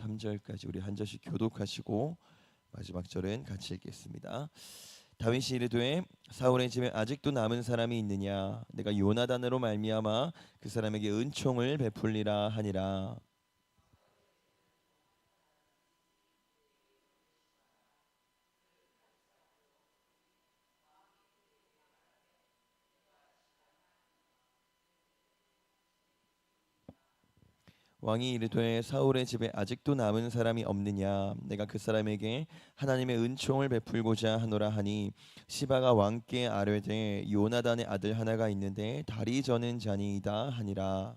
3절까지 우리 한 절씩 교독하시고 마지막 절은 같이 읽겠습니다. 다윗이 이르되 사울의 집에 아직도 남은 사람이 있느냐? 내가 요나단으로 말미암아 그 사람에게 은총을 베풀리라 하니라. 왕이 이르되 사울의 집에 아직도 남은 사람이 없느냐? 내가 그 사람에게 하나님의 은총을 베풀고자 하노라 하니 시바가 왕께 아뢰되 요나단의 아들 하나가 있는데 다리 저는 자니이다 하니라.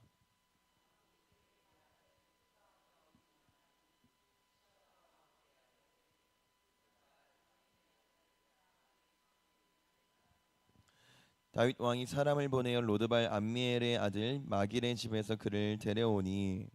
다윗 왕이 사람을 보내어 로드발 암미엘의 아들 마길의 집에서 그를 데려오니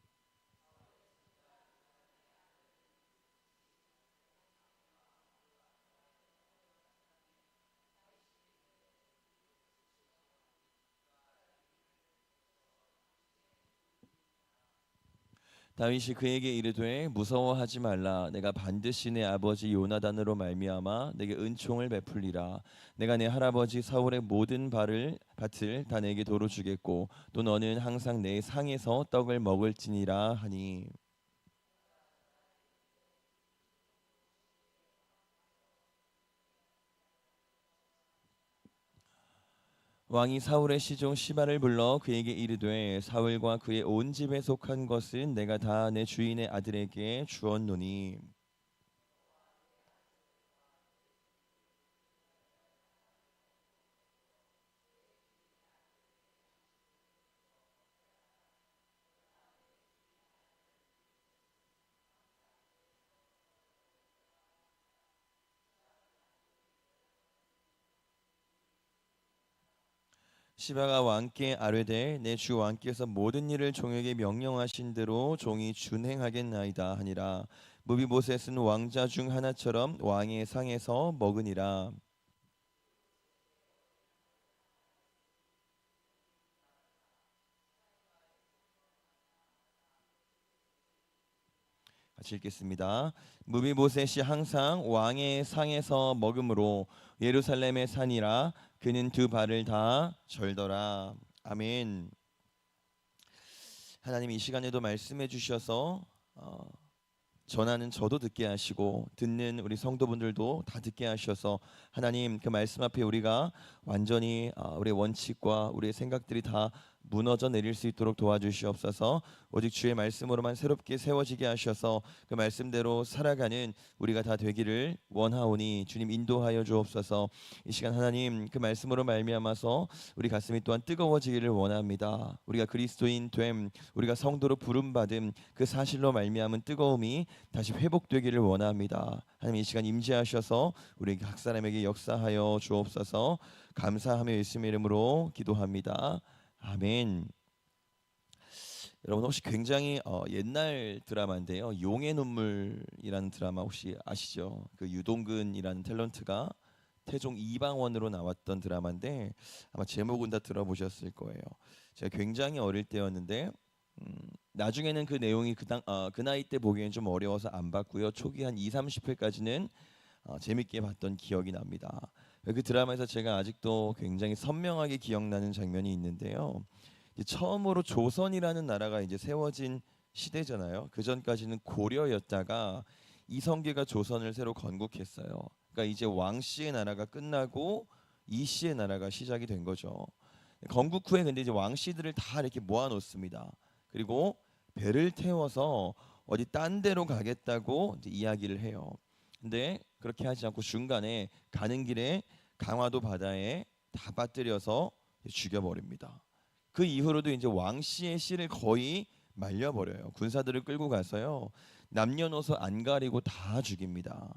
다윗이 그에게 이르되 무서워하지 말라. 내가 반드시 내 아버지 요나단으로 말미암아 내게 은총을 베풀리라. 내가 내 할아버지 사울의 모든 밭을 다 내게 도로 주겠고 또 너는 항상 내 상에서 떡을 먹을지니라 하니. 왕이 사울의 시종 시바를 불러 그에게 이르되 사울과 그의 온 집에 속한 것은 내가 다 내 주인의 아들에게 주었노니. 시바가 왕께 아뢰되 내 주 왕께서 모든 일을 종에게 명령하신 대로 종이 준행하겠나이다 하니라. 무비보셋은 왕자 중 하나처럼 왕의 상에서 먹으니라. 같이 읽겠습니다. 무비보셋이 항상 왕의 상에서 먹으므로 예루살렘의 산이라 그는 두 발을 다 절더라. 아멘. 하나님 이 시간에도 말씀해 주셔서 전하는 저도 듣게 하시고 듣는 우리 성도분들도 다 듣게 하셔서 하나님 그 말씀 앞에 우리가 완전히 우리의 원칙과 우리의 생각들이 다 무너져 내릴 수 있도록 도와주시옵소서. 오직 주의 말씀으로만 새롭게 세워지게 하셔서 그 말씀대로 살아가는 우리가 다 되기를 원하오니 주님 인도하여 주옵소서. 이 시간 하나님 그 말씀으로 말미암아서 우리 가슴이 또한 뜨거워지기를 원합니다. 우리가 그리스도인 됨, 우리가 성도로 부름받음 그 사실로 말미암은 뜨거움이 다시 회복되기를 원합니다. 하나님 이 시간 임재하셔서 우리 각 사람에게 역사하여 주옵소서. 감사하며 예수님의 이름으로 기도합니다. 아멘. 여러분 혹시 굉장히 옛날 드라마인데요. 용의 눈물이라는 드라마 혹시 아시죠? 그 유동근이라는 탤런트가 태종 이방원으로 나왔던 드라마인데 아마 제목은 다 들어보셨을 거예요. 제가 굉장히 어릴 때였는데 나중에는 그 내용이 그 나이 때 보기엔 좀 어려워서 안 봤고요. 초기 한 2, 30회까지는 재밌게 봤던 기억이 납니다. 그 드라마에서 제가 아직도 굉장히 선명하게 기억나는 장면이 있는데요. 이제 처음으로 조선이라는 나라가 이제 세워진 시대잖아요. 그 전까지는 고려였다가 이성계가 조선을 새로 건국했어요. 그러니까 이제 왕씨의 나라가 끝나고 이씨의 나라가 시작이 된 거죠. 건국 후에 근데 이제 왕씨들을 다 이렇게 모아놓습니다. 그리고 배를 태워서 어디 딴 데로 가겠다고 이제 이야기를 해요. 근데 그렇게 하지 않고 중간에 가는 길에 강화도 바다에 다 빠뜨려서 죽여버립니다. 그 이후로도 이제 왕씨의 씨를 거의 말려버려요. 군사들을 끌고 가서요. 남녀노소 안 가리고 다 죽입니다.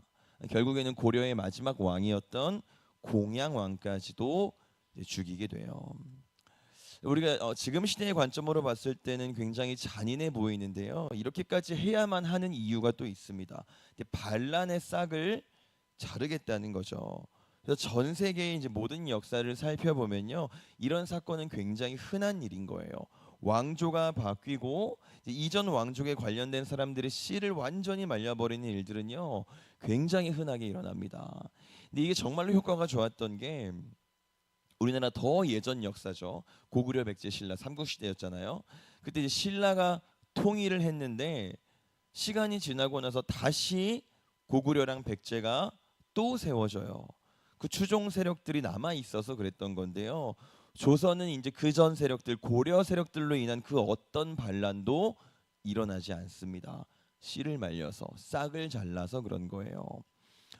결국에는 고려의 마지막 왕이었던 공양 왕까지도 죽이게 돼요. 우리가 지금 시대의 관점으로 봤을 때는 굉장히 잔인해 보이는데요. 이렇게까지 해야만 하는 이유가 또 있습니다. 반란의 싹을 자르겠다는 거죠. 그래서 전 세계의 이제 모든 역사를 살펴보면요, 이런 사건은 굉장히 흔한 일인 거예요. 왕조가 바뀌고 이전 왕족에 관련된 사람들의 씨를 완전히 말려버리는 일들은요 굉장히 흔하게 일어납니다. 근데 이게 정말로 효과가 좋았던 게 우리나라 더 예전 역사죠. 고구려 백제 신라 삼국시대였잖아요. 그때 이제 신라가 통일을 했는데 시간이 지나고 나서 다시 고구려랑 백제가 또 세워져요. 그 추종 세력들이 남아 있어서 그랬던 건데요. 조선은 이제 그 전 세력들 고려 세력들로 인한 그 어떤 반란도 일어나지 않습니다. 씨를 말려서 싹을 잘라서 그런 거예요.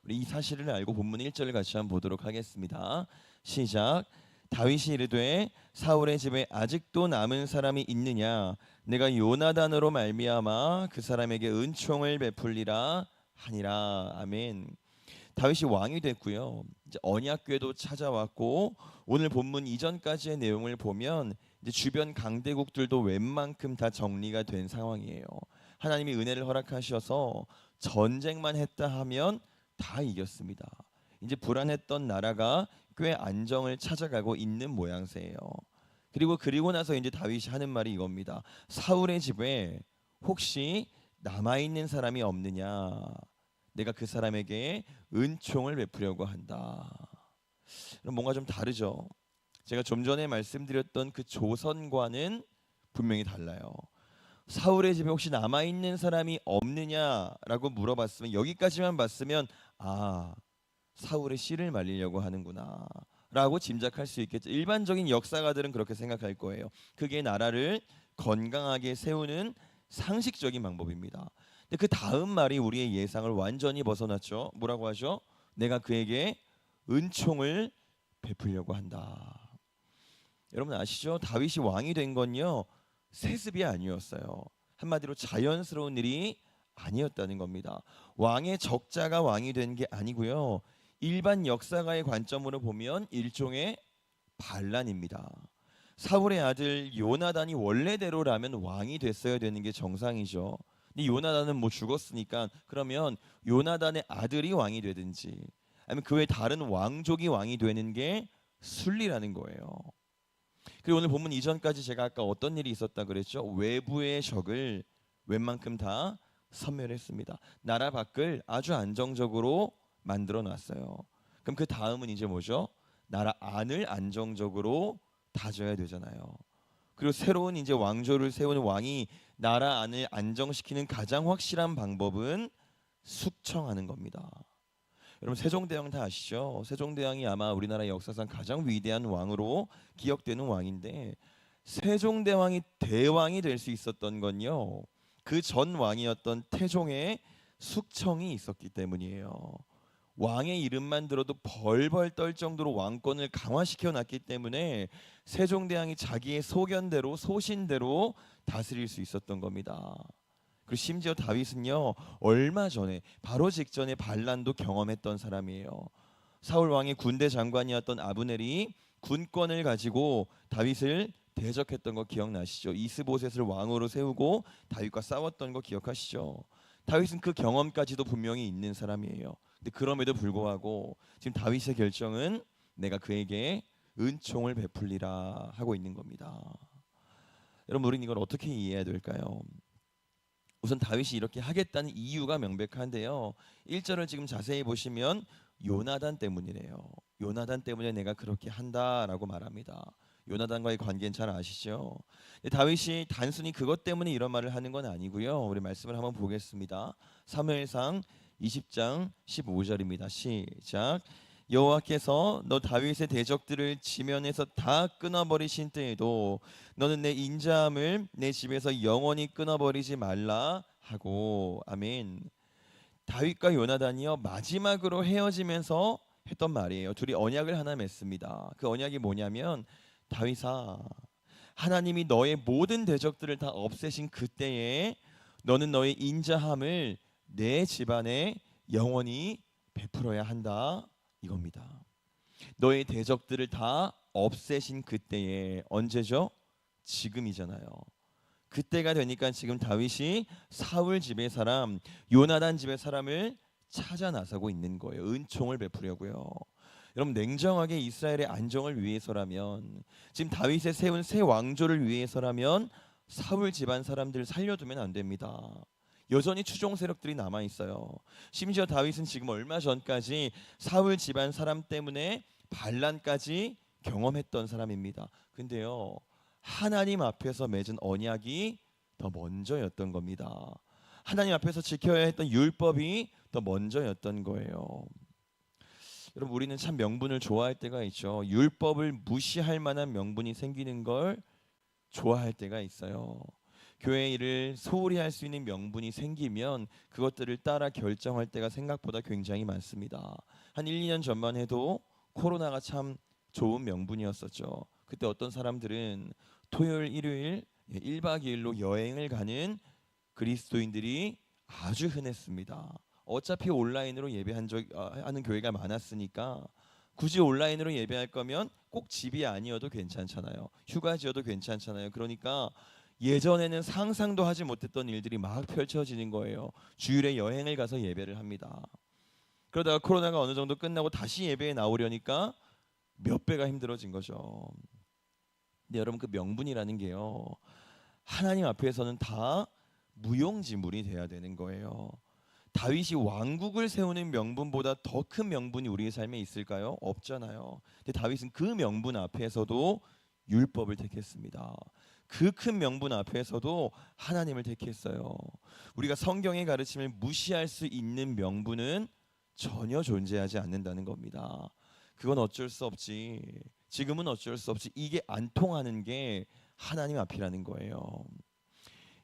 우리 이 사실을 알고 본문 1절을 같이 한번 보도록 하겠습니다. 시작. 다윗이 이르되 사울의 집에 아직도 남은 사람이 있느냐 내가 요나단으로 말미암아 그 사람에게 은총을 베풀리라 하니라. 아멘. 다윗이 왕이 됐고요. 이제 언약궤도 찾아왔고 오늘 본문 이전까지의 내용을 보면 이제 주변 강대국들도 웬만큼 다 정리가 된 상황이에요. 하나님이 은혜를 허락하셔서 전쟁만 했다 하면 다 이겼습니다. 이제 불안했던 나라가 꽤 안정을 찾아가고 있는 모양새예요. 그리고 나서 이제 다윗이 하는 말이 이겁니다. 사울의 집에 혹시 남아 있는 사람이 없느냐? 내가 그 사람에게 은총을 베푸려고 한다. 그럼 뭔가 좀 다르죠. 제가 좀 전에 말씀드렸던 그 조선과는 분명히 달라요. 사울의 집에 혹시 남아 있는 사람이 없느냐라고 물어봤으면 여기까지만 봤으면 아 사울의 씨를 말리려고 하는구나 라고 짐작할 수 있겠죠. 일반적인 역사가들은 그렇게 생각할 거예요. 그게 나라를 건강하게 세우는 상식적인 방법입니다. 근데 그 다음 말이 우리의 예상을 완전히 벗어났죠. 뭐라고 하죠? 내가 그에게 은총을 베풀려고 한다. 여러분 아시죠? 다윗이 왕이 된 건요 세습이 아니었어요. 한마디로 자연스러운 일이 아니었다는 겁니다. 왕의 적자가 왕이 된 게 아니고요. 일반 역사가의 관점으로 보면 일종의 반란입니다. 사울의 아들 요나단이 원래대로라면 왕이 됐어야 되는 게 정상이죠. 근데 요나단은 뭐 죽었으니까 그러면 요나단의 아들이 왕이 되든지 아니면 그 외 다른 왕족이 왕이 되는 게 순리라는 거예요. 그리고 오늘 본문 이전까지 제가 아까 어떤 일이 있었다 그랬죠? 외부의 적을 웬만큼 다 섬멸했습니다. 나라 밖을 아주 안정적으로 만들어 놨어요. 그럼 그 다음은 이제 뭐죠? 나라 안을 안정적으로 다져야 되잖아요. 그리고 새로운 이제 왕조를 세우는 왕이 나라 안을 안정시키는 가장 확실한 방법은 숙청하는 겁니다. 여러분 세종대왕 다 아시죠? 세종대왕이 아마 우리나라 역사상 가장 위대한 왕으로 기억되는 왕인데 세종대왕이 대왕이 될 수 있었던 건요. 그 전 왕이었던 태종의 숙청이 있었기 때문이에요. 왕의 이름만 들어도 벌벌 떨 정도로 왕권을 강화시켜 놨기 때문에 세종대왕이 자기의 소견대로 소신대로 다스릴 수 있었던 겁니다. 그리고 심지어 다윗은요 얼마 전에 바로 직전에 반란도 경험했던 사람이에요. 사울 왕의 군대 장관이었던 아브넬이 군권을 가지고 다윗을 대적했던 거 기억나시죠? 이스보셋을 왕으로 세우고 다윗과 싸웠던 거 기억하시죠? 다윗은 그 경험까지도 분명히 있는 사람이에요. 근데 그럼에도 불구하고 지금 다윗의 결정은 내가 그에게 은총을 베풀리라 하고 있는 겁니다. 여러분 우리는 이걸 어떻게 이해해야 될까요? 우선 다윗이 이렇게 하겠다는 이유가 명백한데요. 1절을 지금 자세히 보시면 요나단 때문이래요. 요나단 때문에 내가 그렇게 한다라고 말합니다. 요나단과의 관계는 잘 아시죠? 다윗이 단순히 그것 때문에 이런 말을 하는 건 아니고요. 우리 말씀을 한번 보겠습니다. 사무엘상 20장 15절입니다. 시작. 여호와께서 너 다윗의 대적들을 지면에서 다 끊어버리신 때에도 너는 내 인자함을 내 집에서 영원히 끊어버리지 말라 하고. 아멘. 다윗과 요나단이요 마지막으로 헤어지면서 했던 말이에요. 둘이 언약을 하나 맺습니다. 그 언약이 뭐냐면 다윗아 하나님이 너의 모든 대적들을 다 없애신 그때에 너는 너의 인자함을 내 집안에 영원히 베풀어야 한다 이겁니다. 너의 대적들을 다 없애신 그때에 언제죠? 지금이잖아요. 그때가 되니까 지금 다윗이 사울 집의 사람 요나단 집의 사람을 찾아 나서고 있는 거예요. 은총을 베푸려고요. 여러분 냉정하게 이스라엘의 안정을 위해서라면, 지금 다윗의 세운 새 왕조를 위해서라면 사울 집안 사람들 살려두면 안 됩니다. 여전히 추종 세력들이 남아 있어요. 심지어 다윗은 지금 얼마 전까지 사울 집안 사람 때문에 반란까지 경험했던 사람입니다. 근데요, 하나님 앞에서 맺은 언약이 더 먼저였던 겁니다. 하나님 앞에서 지켜야 했던 율법이 더 먼저였던 거예요. 여러분, 우리는 참 명분을 좋아할 때가 있죠. 율법을 무시할 만한 명분이 생기는 걸 좋아할 때가 있어요. 교회 일을 소홀히 할 수 있는 명분이 생기면 그것들을 따라 결정할 때가 생각보다 굉장히 많습니다. 한 1, 2년 전만 해도 코로나가 참 좋은 명분이었었죠. 그때 어떤 사람들은 토요일, 일요일 1박 2일로 여행을 가는 그리스도인들이 아주 흔했습니다. 어차피 온라인으로 하는 교회가 많았으니까 굳이 온라인으로 예배할 거면 꼭 집이 아니어도 괜찮잖아요. 휴가지어도 괜찮잖아요. 그러니까 예전에는 상상도 하지 못했던 일들이 막 펼쳐지는 거예요. 주일에 여행을 가서 예배를 합니다. 그러다가 코로나가 어느 정도 끝나고 다시 예배에 나오려니까 몇 배가 힘들어진 거죠. 근데 여러분, 그 명분이라는 게요, 하나님 앞에서는 다 무용지물이 돼야 되는 거예요. 다윗이 왕국을 세우는 명분보다 더 큰 명분이 우리의 삶에 있을까요? 없잖아요. 근데 다윗은 그 명분 앞에서도 율법을 택했습니다. 그 큰 명분 앞에서도 하나님을 택했어요. 우리가 성경의 가르침을 무시할 수 있는 명분은 전혀 존재하지 않는다는 겁니다. 그건 어쩔 수 없지. 지금은 어쩔 수 없지. 이게 안 통하는 게 하나님 앞이라는 거예요.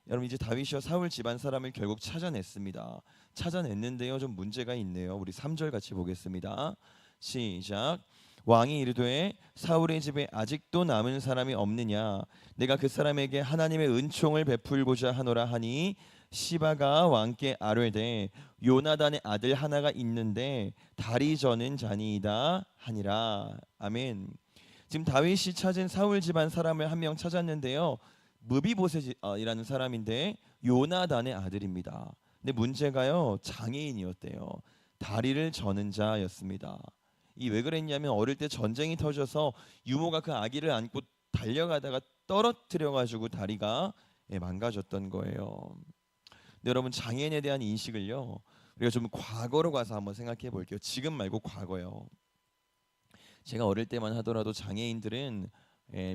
여러분, 이제 다윗이와 사울 집안 사람을 결국 찾아냈습니다. 찾아냈는데요, 좀 문제가 있네요. 우리 3절 같이 보겠습니다. 시작. 왕이 이르되 사울의 집에 아직도 남은 사람이 없느냐, 내가 그 사람에게 하나님의 은총을 베풀고자 하노라 하니 시바가 왕께 아뢰되 요나단의 아들 하나가 있는데 다리 저는 자니이다 하니라. 아멘. 지금 다윗이 찾은 사울 집안 사람을 한 명 찾았는데요, 무비보셋이라는 사람인데 요나단의 아들입니다. 근데 문제가요, 장애인이었대요. 다리를 저는 자였습니다. 이 왜 그랬냐면 어릴 때 전쟁이 터져서 유모가 그 아기를 안고 달려가다가 떨어뜨려 가지고 다리가 망가졌던 거예요. 근데 여러분, 장애인에 대한 인식을요, 우리가 좀 과거로 가서 한번 생각해 볼게요. 지금 말고 과거요. 제가 어릴 때만 하더라도 장애인들은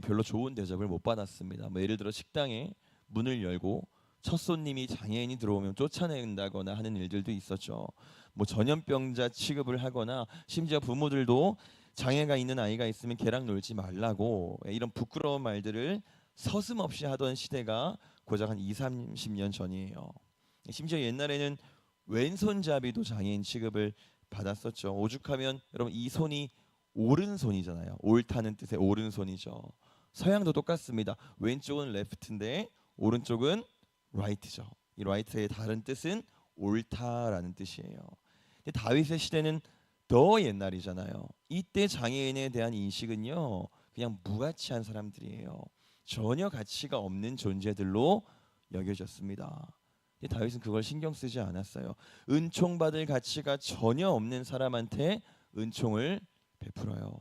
별로 좋은 대접을 못 받았습니다. 뭐 예를 들어 식당에 문을 열고 첫 손님이 장애인이 들어오면 쫓아낸다거나 하는 일들도 있었죠. 뭐 전염병자 취급을 하거나 심지어 부모들도 장애가 있는 아이가 있으면 걔랑 놀지 말라고 이런 부끄러운 말들을 서슴없이 하던 시대가 고작 한 2, 30년 전이에요. 심지어 옛날에는 왼손잡이도 장애인 취급을 받았었죠. 오죽하면 여러분, 이 손이 오른손이잖아요. 옳다는 뜻의 오른손이죠. 서양도 똑같습니다. 왼쪽은 레프트인데 오른쪽은 라이트죠. 이 라이트의 다른 뜻은 옳다라는 뜻이에요. 근데 다윗의 시대는 더 옛날이잖아요. 이때 장애인에 대한 인식은요, 그냥 무가치한 사람들이에요. 전혀 가치가 없는 존재들로 여겨졌습니다. 근데 다윗은 그걸 신경 쓰지 않았어요. 은총받을 가치가 전혀 없는 사람한테 은총을 베풀어요.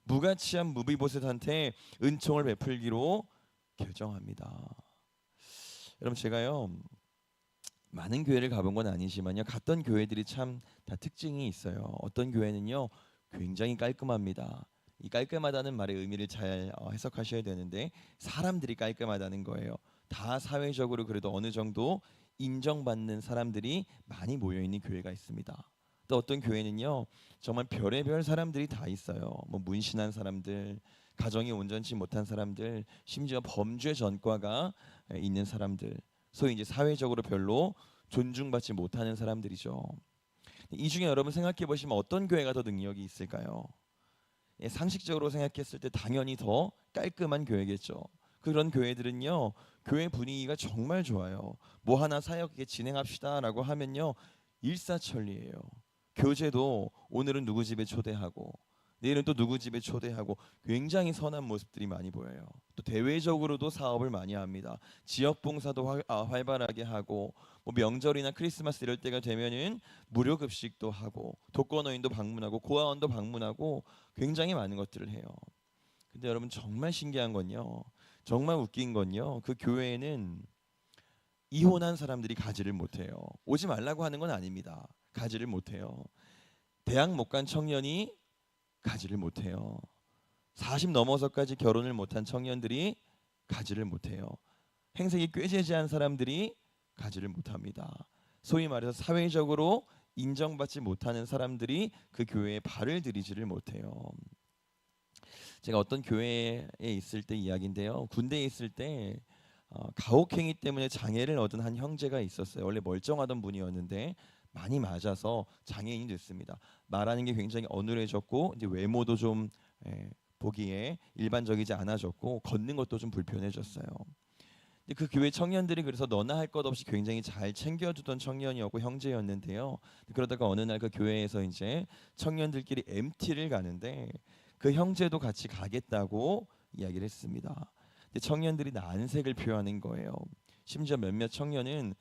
무가치한 무비보셋한테 은총을 베풀기로 결정합니다. 여러분, 제가요 많은 교회를 가본 건 아니지만요, 갔던 교회들이 참 다 특징이 있어요. 어떤 교회는요 굉장히 깔끔합니다. 이 깔끔하다는 말의 의미를 잘 해석하셔야 되는데, 사람들이 깔끔하다는 거예요. 다 사회적으로 그래도 어느 정도 인정받는 사람들이 많이 모여 있는 교회가 있습니다. 또 어떤 교회는요 정말 별의별 사람들이 다 있어요. 뭐 문신한 사람들, 가정이 온전치 못한 사람들, 심지어 범죄 전과가 있는 사람들, 소위 이제 사회적으로 별로 존중받지 못하는 사람들이죠. 이 중에 여러분 생각해 보시면 어떤 교회가 더 능력이 있을까요? 상식적으로 생각했을 때 당연히 더 깔끔한 교회겠죠. 그런 교회들은요, 교회 분위기가 정말 좋아요. 뭐 하나 사역에 진행합시다라고 하면요, 일사천리예요. 교제도 오늘은 누구 집에 초대하고 내일은 또 누구 집에 초대하고 굉장히 선한 모습들이 많이 보여요. 또 대외적으로도 사업을 많이 합니다. 지역 봉사도 활발하게 하고 뭐 명절이나 크리스마스 이럴 때가 되면은 무료 급식도 하고 독거노인도 방문하고 고아원도 방문하고 굉장히 많은 것들을 해요. 근데 여러분 정말 신기한 건요. 정말 웃긴 건요. 그 교회에는 이혼한 사람들이 가지를 못해요. 오지 말라고 하는 건 아닙니다. 가지를 못해요. 대학 못 간 청년이 가지를 못해요. 40 넘어서까지 결혼을 못한 청년들이 가지를 못해요. 행색이 꾀재재한 사람들이 가지를 못합니다. 소위 말해서 사회적으로 인정받지 못하는 사람들이 그 교회에 발을 들이지를 못해요. 제가 어떤 교회에 있을 때 이야기인데요. 군대에 있을 때 가혹행위 때문에 장애를 얻은 한 형제가 있었어요. 원래 멀쩡하던 분이었는데 많이 맞아서 장애인이 됐습니다. 말하는 게 굉장히 어눌해졌고 이제 외모도 좀 보기에 일반적이지 않아졌고 걷는 것도 좀 불편해졌어요. 근데 그 교회 청년들이 그래서 너나 할 것 없이 굉장히 잘 챙겨주던 청년이었고 형제였는데요. 그러다가 어느 날 그 교회에서 이제 청년들끼리 MT를 가는데 그 형제도 같이 가겠다고 이야기를 했습니다. 근데 청년들이 난색을 표하는 거예요. 심지어 몇몇 청년은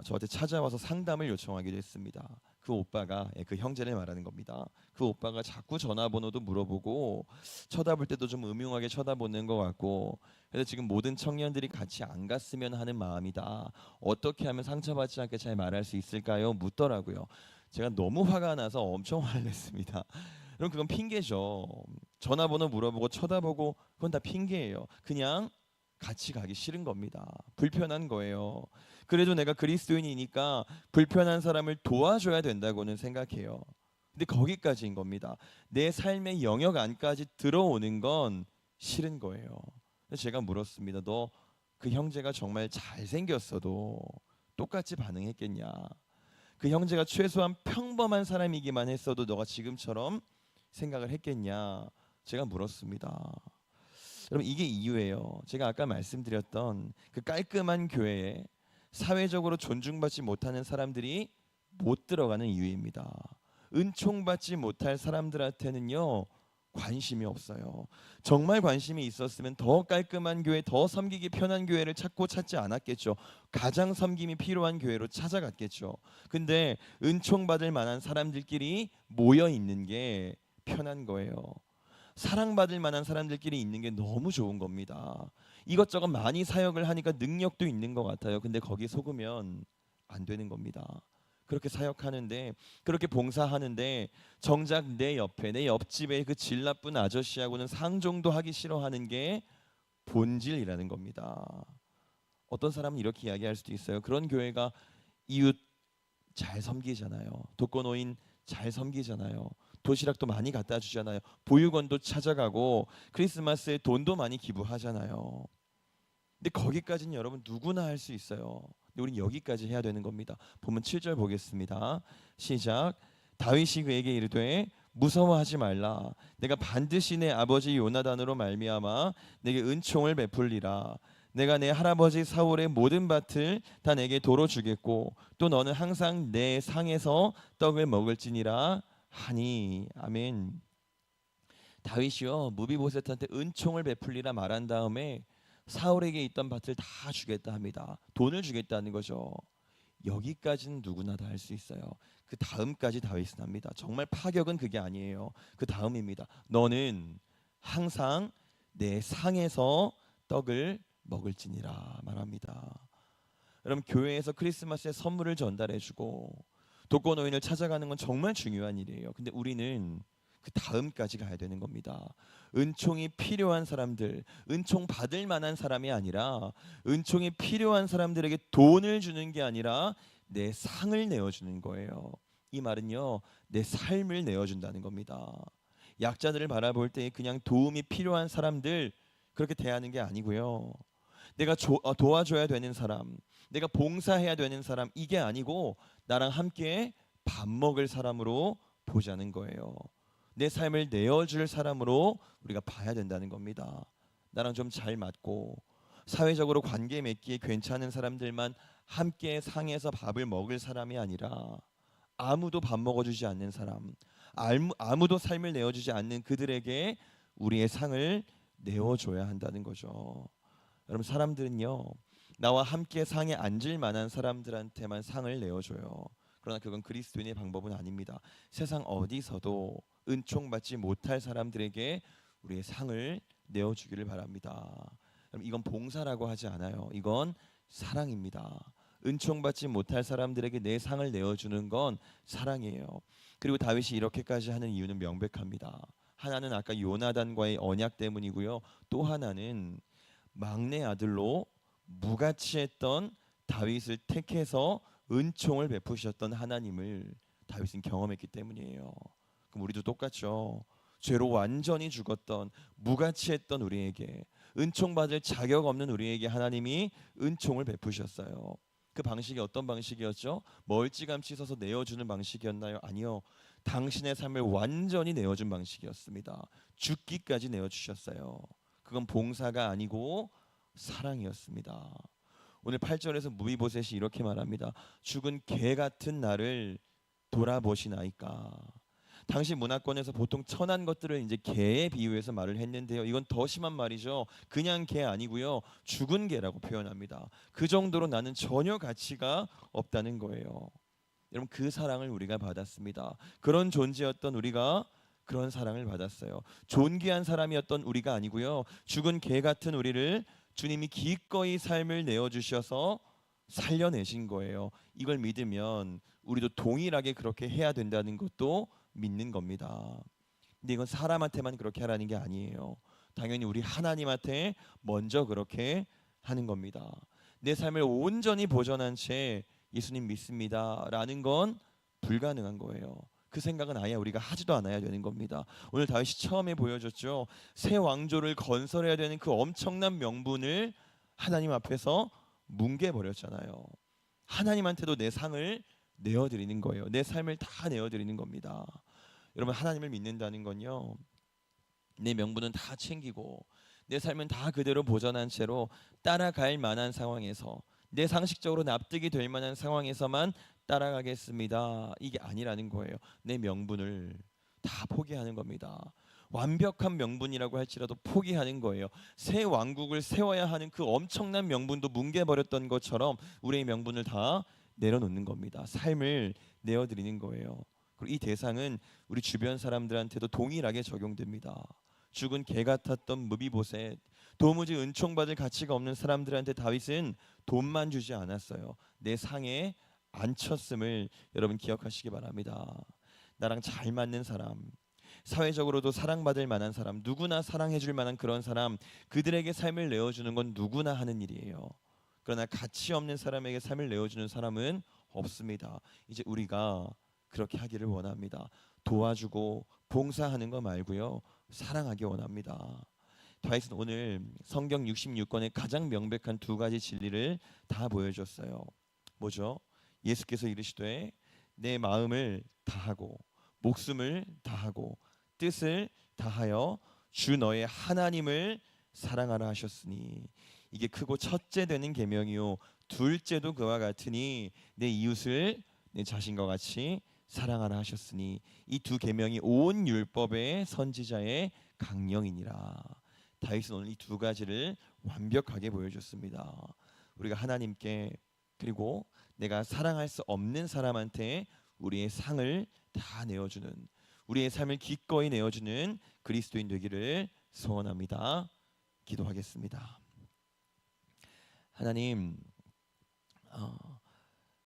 저한테 찾아와서 상담을 요청하기도 했습니다. 그 오빠가 그 형제를 말하는 겁니다. 그 오빠가 자꾸 전화번호도 물어보고 쳐다볼 때도 좀 음흉하게 쳐다보는 것 같고 그래서 지금 모든 청년들이 같이 안 갔으면 하는 마음이다. 어떻게 하면 상처받지 않게 잘 말할 수 있을까요? 묻더라고요. 제가 너무 화가 나서 엄청 화를 냈습니다. 그럼 그건 핑계죠. 전화번호 물어보고 쳐다보고 그건 다 핑계예요. 그냥 같이 가기 싫은 겁니다. 불편한 거예요. 그래도 내가 그리스도인이니까 불편한 사람을 도와줘야 된다고는 생각해요. 근데 거기까지인 겁니다. 내 삶의 영역 안까지 들어오는 건 싫은 거예요. 제가 물었습니다. 너 그 형제가 정말 잘생겼어도 똑같이 반응했겠냐? 그 형제가 최소한 평범한 사람이기만 했어도 너가 지금처럼 생각을 했겠냐? 제가 물었습니다. 여러분 이게 이유예요. 제가 아까 말씀드렸던 그 깔끔한 교회에 사회적으로 존중받지 못하는 사람들이 못 들어가는 이유입니다. 은총받지 못할 사람들한테는요 관심이 없어요. 정말 관심이 있었으면 더 깔끔한 교회, 더 섬기기 편한 교회를 찾지 않았겠죠. 가장 섬김이 필요한 교회로 찾아갔겠죠. 근데 은총받을 만한 사람들끼리 모여 있는 게 편한 거예요. 사랑받을 만한 사람들끼리 있는 게 너무 좋은 겁니다. 이것저것 많이 사역을 하니까 능력도 있는 것 같아요. 근데 거기 속으면 안 되는 겁니다. 그렇게 사역하는데 그렇게 봉사하는데 정작 내 옆에 내 옆집에 그 질 나쁜 아저씨하고는 상종도 하기 싫어하는 게 본질이라는 겁니다. 어떤 사람은 이렇게 이야기할 수도 있어요. 그런 교회가 이웃 잘 섬기잖아요. 독거노인 잘 섬기잖아요. 도시락도 많이 갖다 주잖아요. 보육원도 찾아가고 크리스마스에 돈도 많이 기부하잖아요. 근데 거기까지는 여러분 누구나 할 수 있어요. 근데 우린 여기까지 해야 되는 겁니다. 보면 7절 보겠습니다. 시작. 다윗이 그에게 이르되 무서워하지 말라. 내가 반드시 내 아버지 요나단으로 말미암아 내게 은총을 베풀리라. 내가 내 할아버지 사울의 모든 밭을 다 내게 도로 주겠고 또 너는 항상 내 상에서 떡을 먹을지니라 하니. 아멘. 다윗이요 무비보셋한테 은총을 베풀리라 말한 다음에 사울에게 있던 밭을 다 주겠다 합니다. 돈을 주겠다는 거죠. 여기까지는 누구나 다 할 수 있어요. 그 다음까지 다윗은 합니다. 정말 파격은 그게 아니에요. 그 다음입니다. 너는 항상 내 상에서 떡을 먹을지니라 말합니다. 여러분 교회에서 크리스마스에 선물을 전달해주고 독거노인을 찾아가는 건 정말 중요한 일이에요. 근데 우리는 그 다음까지 가야 되는 겁니다. 은총이 필요한 사람들, 은총 받을 만한 사람이 아니라 은총이 필요한 사람들에게 돈을 주는 게 아니라 내 상을 내어주는 거예요. 이 말은요, 내 삶을 내어준다는 겁니다. 약자들을 바라볼 때 그냥 도움이 필요한 사람들 그렇게 대하는 게 아니고요. 내가 도와줘야 되는 사람, 내가 봉사해야 되는 사람 이게 아니고 나랑 함께 밥 먹을 사람으로 보자는 거예요. 내 삶을 내어줄 사람으로 우리가 봐야 된다는 겁니다. 나랑 좀 잘 맞고 사회적으로 관계 맺기에 괜찮은 사람들만 함께 상에서 밥을 먹을 사람이 아니라 아무도 밥 먹어주지 않는 사람, 아무도 삶을 내어주지 않는 그들에게 우리의 상을 내어줘야 한다는 거죠. 여러분 사람들은요 나와 함께 상에 앉을 만한 사람들한테만 상을 내어줘요. 그러나 그건 그리스도인의 방법은 아닙니다. 세상 어디서도 은총 받지 못할 사람들에게 우리의 상을 내어주기를 바랍니다. 여러분, 이건 봉사라고 하지 않아요. 이건 사랑입니다. 은총 받지 못할 사람들에게 내 상을 내어주는 건 사랑이에요. 그리고 다윗이 이렇게까지 하는 이유는 명백합니다. 하나는 아까 요나단과의 언약 때문이고요. 또 하나는 막내 아들로 무가치했던 다윗을 택해서 은총을 베푸셨던 하나님을 다윗은 경험했기 때문이에요. 그럼 우리도 똑같죠. 죄로 완전히 죽었던 무가치했던 우리에게, 은총 받을 자격 없는 우리에게 하나님이 은총을 베푸셨어요. 그 방식이 어떤 방식이었죠? 멀찌감치 서서 내어주는 방식이었나요? 아니요. 당신의 삶을 완전히 내어준 방식이었습니다. 죽기까지 내어주셨어요. 그건 봉사가 아니고 사랑이었습니다. 오늘 8절에서 무비보셋이 이렇게 말합니다. 죽은 개 같은 나를 돌아보시나이까. 당시 문화권에서 보통 천한 것들을 이제 개에 비유해서 말을 했는데요. 이건 더 심한 말이죠. 그냥 개 아니고요. 죽은 개라고 표현합니다. 그 정도로 나는 전혀 가치가 없다는 거예요. 여러분, 그 사랑을 우리가 받았습니다. 그런 존재였던 우리가 그런 사랑을 받았어요. 존귀한 사람이었던 우리가 아니고요. 죽은 개 같은 우리를 주님이 기꺼이 삶을 내어주셔서 살려내신 거예요. 이걸 믿으면 우리도 동일하게 그렇게 해야 된다는 것도 믿는 겁니다. 근데 이건 사람한테만 그렇게 하라는 게 아니에요. 당연히 우리 하나님한테 먼저 그렇게 하는 겁니다. 내 삶을 온전히 보존한 채 예수님 믿습니다 라는 건 불가능한 거예요. 그 생각은 아예 우리가 하지도 않아야 되는 겁니다. 오늘 다윗이 처음에 보여줬죠. 새 왕조를 건설해야 되는 그 엄청난 명분을 하나님 앞에서 뭉개버렸잖아요. 하나님한테도 내 상을 내어드리는 거예요. 내 삶을 다 내어드리는 겁니다. 여러분, 하나님을 믿는다는 건요, 내 명분은 다 챙기고 내 삶은 다 그대로 보존한 채로 따라갈 만한 상황에서, 내 상식적으로 납득이 될 만한 상황에서만 따라가겠습니다, 이게 아니라는 거예요. 내 명분을 다 포기하는 겁니다. 완벽한 명분이라고 할지라도 포기하는 거예요. 새 왕국을 세워야 하는 그 엄청난 명분도 뭉개버렸던 것처럼 우리의 명분을 다 내려놓는 겁니다. 삶을 내어드리는 거예요. 그리고 이 대상은 우리 주변 사람들한테도 동일하게 적용됩니다. 죽은 개 같았던 무비보셋, 도무지 은총받을 가치가 없는 사람들한테 다윗은 돈만 주지 않았어요. 내 상에 앉혔음을 여러분 기억하시기 바랍니다. 나랑 잘 맞는 사람, 사회적으로도 사랑받을 만한 사람, 누구나 사랑해줄 만한 그런 사람, 그들에게 삶을 내어주는 건 누구나 하는 일이에요. 그러나 가치 없는 사람에게 삶을 내어주는 사람은 없습니다. 이제 우리가 그렇게 하기를 원합니다. 도와주고 봉사하는 거 말고요, 사랑하기 원합니다. 다윗은 오늘 성경 66권의 가장 명백한 두 가지 진리를 다 보여줬어요. 뭐죠? 예수께서 이르시되 내 마음을 다하고 목숨을 다하고 뜻을 다하여 주 너의 하나님을 사랑하라 하셨으니, 이게 크고 첫째 되는 계명이요 둘째도 그와 같으니 내 이웃을 내 자신과 같이 사랑하라 하셨으니, 이 두 계명이 온 율법의 선지자의 강령이니라. 다윗은 오늘 이 두 가지를 완벽하게 보여줬습니다. 우리가 하나님께, 그리고 내가 사랑할 수 없는 사람한테 우리의 상을 다 내어주는, 우리의 삶을 기꺼이 내어주는 그리스도인 되기를 소원합니다. 기도하겠습니다. 하나님,